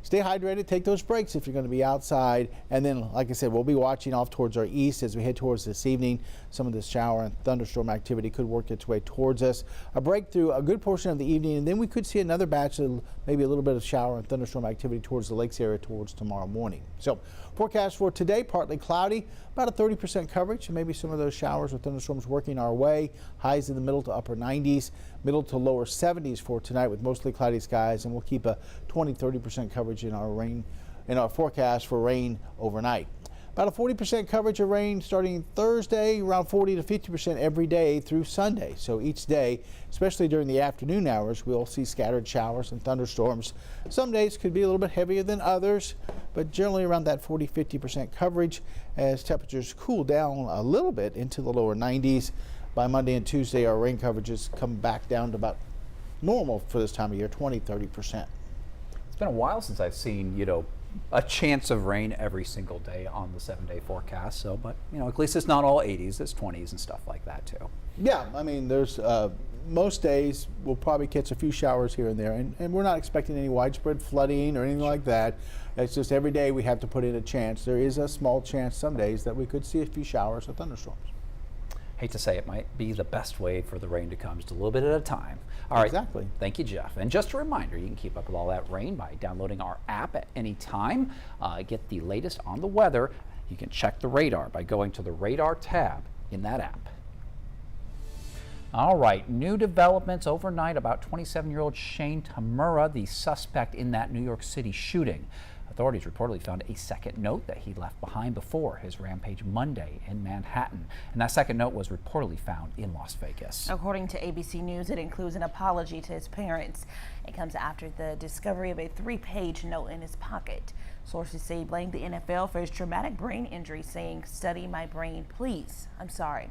Stay hydrated, take those breaks if you're going to be outside. And then, like I said, we'll be watching off towards our east as we head towards this evening. Some of this shower and thunderstorm activity could work its way towards us. A break through a good portion of the evening, and then we could see another batch of maybe a little bit of shower and thunderstorm activity towards the lakes area towards tomorrow morning. So, forecast for today, partly cloudy, about a 30% coverage, and maybe some of those showers or thunderstorms working our way. Highs in the middle to upper 90s, middle to lower 70s for tonight with mostly cloudy skies, and we'll keep a 20-30% coverage in our forecast for rain overnight. About a 40% coverage of rain starting Thursday, around 40 to 50% every day through Sunday. So each day, especially during the afternoon hours, we'll see scattered showers and thunderstorms. Some days could be a little bit heavier than others, but generally around that 40-50% coverage as temperatures cool down a little bit into the lower 90s. By Monday and Tuesday, our rain coverages come back down to about normal for this time of year, 20-30%. It's been a while since I've seen, a chance of rain every single day on the 7-day forecast. So, but at least it's not all 80s, it's 20s and stuff like that too. Yeah, I mean, there's most days we'll probably catch a few showers here and there, and we're not expecting any widespread flooding or anything like that. It's just every day we have to put in a chance. There is a small chance some days that we could see a few showers or thunderstorms. Hate to say it might be the best way for the rain to come, just a little bit at a time. All right. Exactly. Thank you, Jeff. And just a reminder, you can keep up with all that rain by downloading our app at any time. Get the latest on the weather. You can check the radar by going to the radar tab in that app. All right, new developments overnight about 27-year-old Shane Tamura, the suspect in that New York City shooting. Authorities reportedly found a second note that he left behind before his rampage Monday in Manhattan. And that second note was reportedly found in Las Vegas. According to ABC News, it includes an apology to his parents. It comes after the discovery of a 3-page note in his pocket. Sources say he blamed the NFL for his traumatic brain injury, saying, "Study my brain, please. I'm sorry."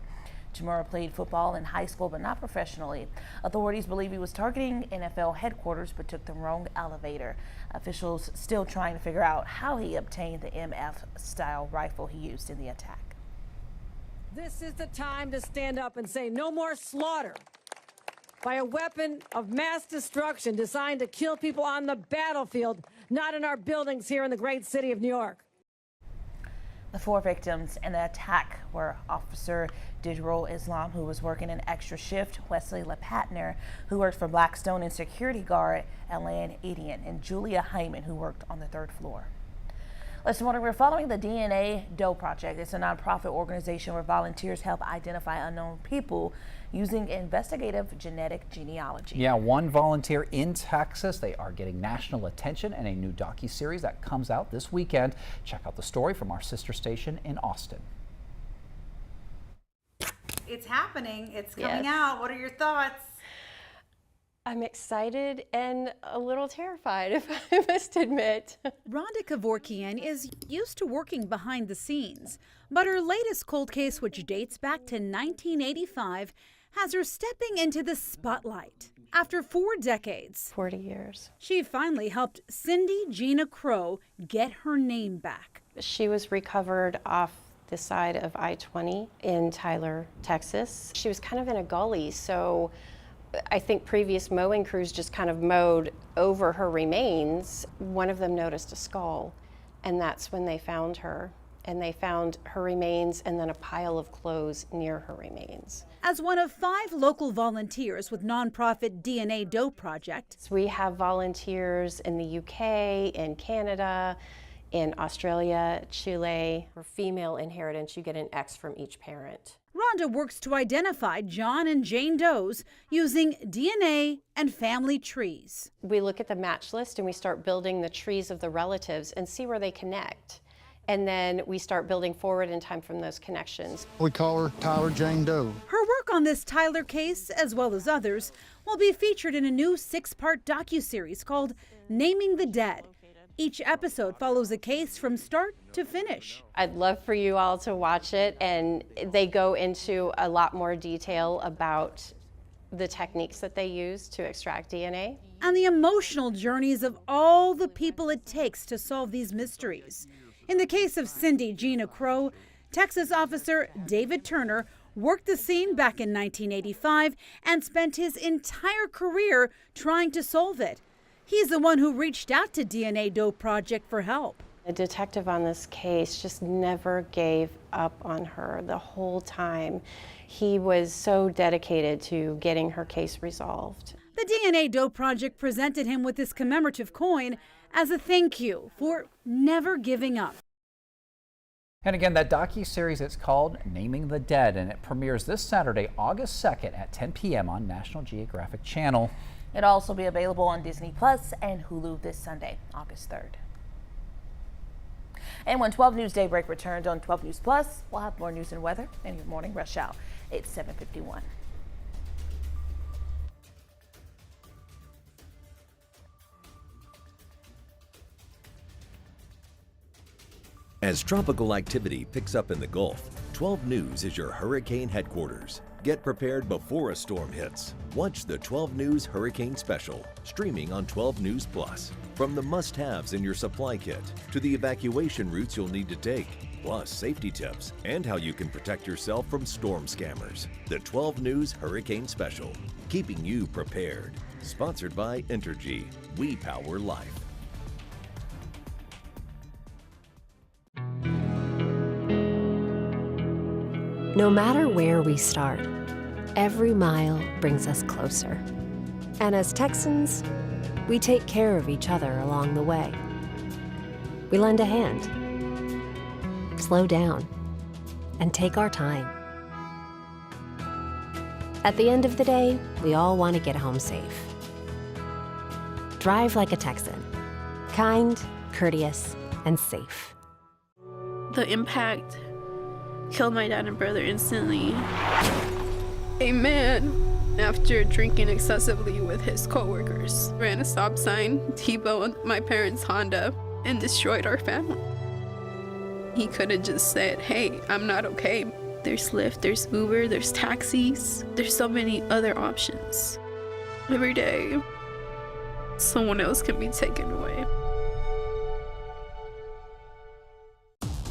Tamura played football in high school, but not professionally. Authorities believe he was targeting NFL headquarters, but took the wrong elevator. Officials still trying to figure out how he obtained the MF-style rifle he used in the attack. This is the time to stand up and say no more slaughter by a weapon of mass destruction designed to kill people on the battlefield, not in our buildings here in the great city of New York. The 4 victims in the attack were Officer Dijrol Islam, who was working an extra shift, Wesley LePatner, who worked for Blackstone, and security guard Alan Edian, and Julia Hyman, who worked on the 3rd floor. This morning, we're following the DNA Doe Project. It's a nonprofit organization where volunteers help identify unknown people using investigative genetic genealogy. Yeah, one volunteer in Texas. They are getting national attention and a new docuseries that comes out this weekend. Check out the story from our sister station in Austin. It's happening. It's coming out. What are your thoughts? I'm excited and a little terrified, if I must admit. Rhonda Kevorkian is used to working behind the scenes, but her latest cold case, which dates back to 1985, has her stepping into the spotlight. After 4 decades, 40 years, she finally helped Cindy Gina Crow get her name back. She was recovered off the side of I-20 in Tyler, Texas. She was kind of in a gully, so I think previous mowing crews just kind of mowed over her remains. One of them noticed a skull, and that's when they found her. And they found her remains and then a pile of clothes near her remains. As one of 5 local volunteers with nonprofit DNA Doe Project, so we have volunteers in the UK, in Canada, In Australia, Chile, for female inheritance, you get an X from each parent. Rhonda works to identify John and Jane Does using DNA and family trees. We look at the match list and we start building the trees of the relatives and see where they connect. And then we start building forward in time from those connections. We call her Tyler Jane Doe. Her work on this Tyler case, as well as others, will be featured in a new 6-part docuseries called Naming the Dead. Each episode follows a case from start to finish. I'd love for you all to watch it, and they go into a lot more detail about the techniques that they use to extract DNA. And the emotional journeys of all the people it takes to solve these mysteries. In the case of Cindy Gina Crow, Texas officer David Turner worked the scene back in 1985 and spent his entire career trying to solve it. He's the one who reached out to DNA Doe Project for help. The detective on this case just never gave up on her the whole time. He was so dedicated to getting her case resolved. The DNA Doe Project presented him with this commemorative coin as a thank you for never giving up. And again, that docuseries, it's called Naming the Dead, and it premieres this Saturday, August 2nd at 10 p.m. on National Geographic Channel. It'll also be available on Disney Plus and Hulu this Sunday, August 3rd. And when 12 News Daybreak returns on 12 News Plus, we'll have more news and weather in your morning rush hour. It's 7:51. As tropical activity picks up in the Gulf, 12 News is your hurricane headquarters. Get prepared before a storm hits. Watch the 12 News Hurricane Special, streaming on 12 News Plus. From the must-haves in your supply kit to the evacuation routes you'll need to take, plus safety tips and how you can protect yourself from storm scammers. The 12 News Hurricane Special, keeping you prepared. Sponsored by Entergy. We power life. No matter where we start, every mile brings us closer. And as Texans, we take care of each other along the way. We lend a hand, slow down, and take our time. At the end of the day, we all want to get home safe. Drive like a Texan. Kind, courteous, and safe. The impact killed my dad and brother instantly. A man, after drinking excessively with his co-workers, ran a stop sign, T-boned my parents' Honda, and destroyed our family. He could have just said, hey, I'm not okay. There's Lyft, there's Uber, there's taxis. There's so many other options. Every day, someone else can be taken away.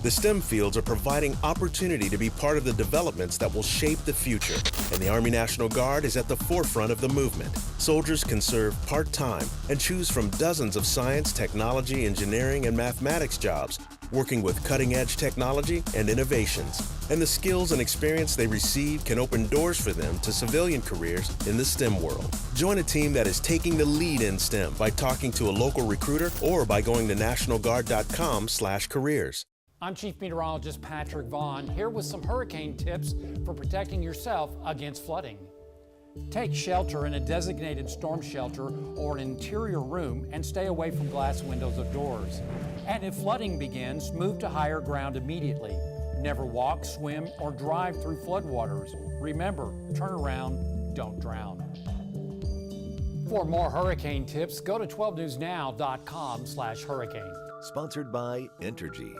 The STEM fields are providing opportunity to be part of the developments that will shape the future, and the Army National Guard is at the forefront of the movement. Soldiers can serve part-time and choose from dozens of science, technology, engineering, and mathematics jobs, working with cutting-edge technology and innovations. And the skills and experience they receive can open doors for them to civilian careers in the STEM world. Join a team that is taking the lead in STEM by talking to a local recruiter or by going to nationalguard.com/careers. I'm Chief Meteorologist Patrick Vaughn, here with some hurricane tips for protecting yourself against flooding. Take shelter in a designated storm shelter or an interior room and stay away from glass windows of doors. And if flooding begins, move to higher ground immediately. Never walk, swim, or drive through floodwaters. Remember, turn around, don't drown. For more hurricane tips, go to 12newsnow.com/hurricane. Sponsored by Entergy.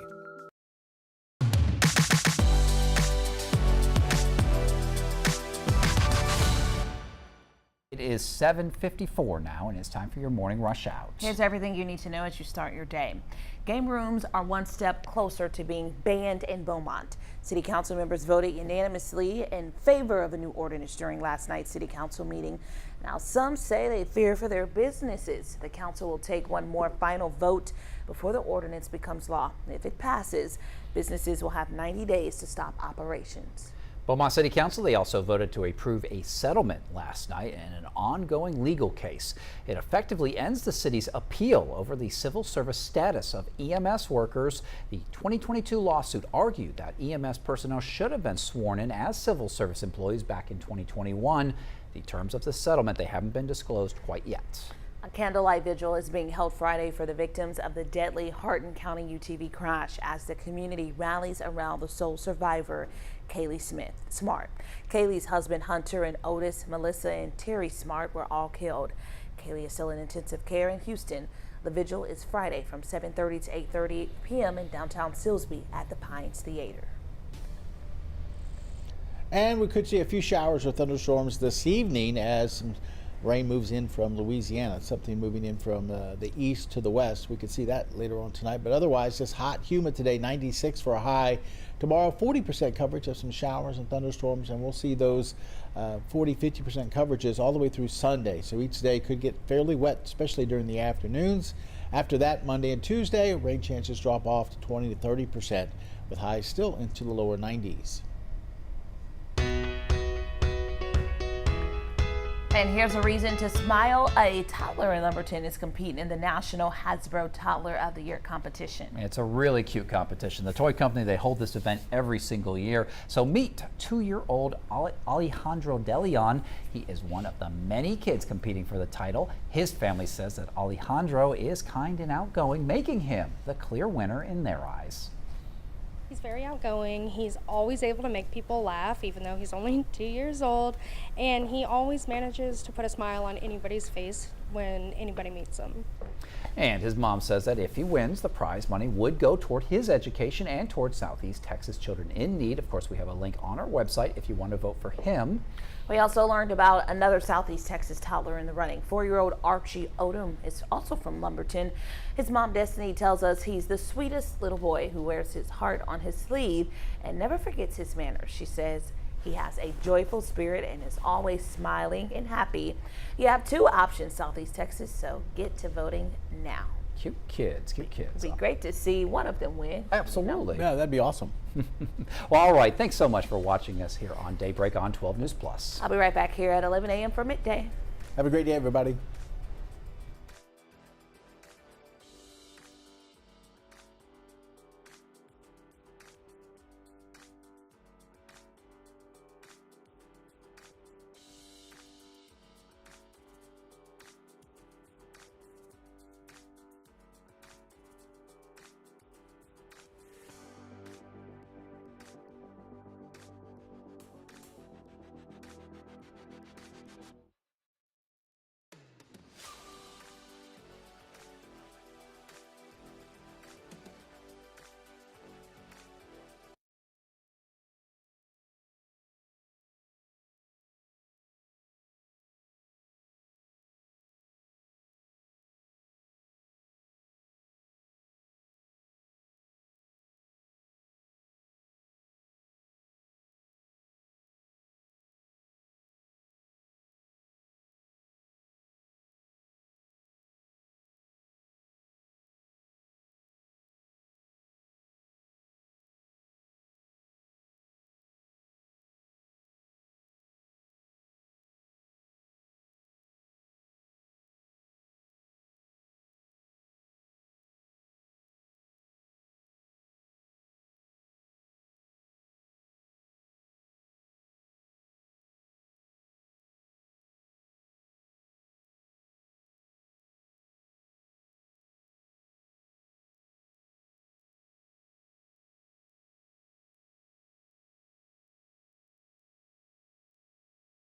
It is 7:54 now, and it's time for your morning rush out. Here's everything you need to know as you start your day. Game rooms are one step closer to being banned in Beaumont. City Council members voted unanimously in favor of a new ordinance during last night's City Council meeting. Now, some say they fear for their businesses. The council will take one more final vote before the ordinance becomes law. If it passes, businesses will have 90 days to stop operations. Beaumont City Council, they also voted to approve a settlement last night in an ongoing legal case. It effectively ends the city's appeal over the civil service status of EMS workers. The 2022 lawsuit argued that EMS personnel should have been sworn in as civil service employees back in 2021. The terms of the settlement, they haven't been disclosed quite yet. A candlelight vigil is being held Friday for the victims of the deadly Hardin County UTV crash as the community rallies around the sole survivor, Kaylee Smart. Kaylee's husband Hunter and Otis, Melissa, and Terry Smart were all killed. Kaylee is still in intensive care in Houston. The vigil is Friday from 7:30 to 8:30 p.m. in downtown Silsbee at the Pines Theater. And we could see a few showers or thunderstorms this evening as some rain moves in from Louisiana. Something moving in from the east to the west. We could see that later on tonight. But otherwise, just hot, humid today, 96 for a high. Tomorrow, 40% coverage of some showers and thunderstorms, and we'll see those 40-50% coverages all the way through Sunday. So each day could get fairly wet, especially during the afternoons. After that, Monday and Tuesday, rain chances drop off to 20 to 30%, with highs still into the lower 90s. And here's a reason to smile. A toddler in Lumberton is competing in the National Hasbro Toddler of the Year competition. It's a really cute competition. The toy company, they hold this event every single year. So meet 2-year-old Alejandro De Leon. He is one of the many kids competing for the title. His family says that Alejandro is kind and outgoing, making him the clear winner in their eyes. He's very outgoing. He's always able to make people laugh, even though he's only 2 years old. And he always manages to put a smile on anybody's face when anybody meets him. And his mom says that if he wins, the prize money would go toward his education and toward Southeast Texas children in need. Of course, we have a link on our website if you want to vote for him. We also learned about another Southeast Texas toddler in the running. 4-year-old Archie Odom is also from Lumberton. His mom, Destiny, tells us he's the sweetest little boy who wears his heart on his sleeve and never forgets his manners. She says he has a joyful spirit and is always smiling and happy. You have 2 options, Southeast Texas, so get to voting now. Cute kids, cute kids. It'd be great to see one of them win. Absolutely. Yeah, that'd be awesome. Well, all right. Thanks so much for watching us here on Daybreak on 12 News Plus. I'll be right back here at 11 a.m. for midday. Have a great day, everybody.